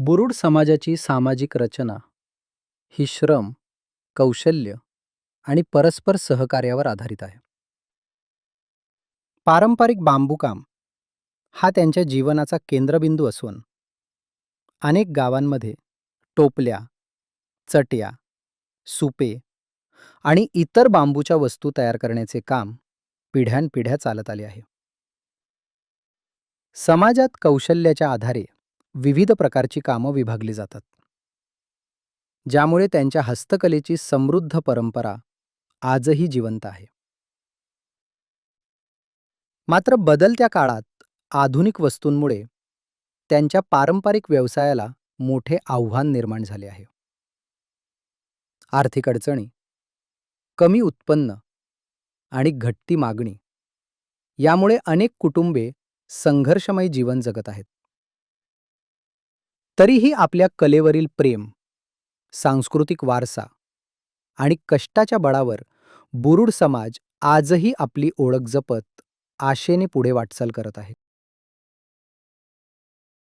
बुरुड समाजाची सामाजिक रचना ही श्रम, कौशल्य आणि परस्पर सहकार्यावर आधारित आहे. पारंपरिक बांबूकाम हा त्यांच्या जीवनाचा केंद्रबिंदू असून अनेक गावांमध्ये टोपल्या, चटया, सुपे आणि इतर बांबूच्या वस्तू तयार करण्याचे काम पिढ्यानपिढ्या चालत आले आहे. समाजात कौशल्याच्या आधारे विविध प्रकारची कामं विभागली जातात, ज्यामुळे त्यांच्या हस्तकलेची समृद्ध परंपरा आजही जिवंत आहे. मात्र बदलत्या काळात आधुनिक वस्तूंमुळे त्यांच्या पारंपरिक व्यवसायाला मोठे आव्हान निर्माण झाले आहे. आर्थिक अडचणी, कमी उत्पन्न आणि घटती मागणी यामुळे अनेक कुटुंबे संघर्षमय जीवन जगत आहेत. तरीही आपल्या कलेवरील प्रेम, सांस्कृतिक वारसा आणि कष्टाच्या बळावर बुरुड समाज आजही आपली ओळख जपत आशेने पुढे वाटचाल करत आहे.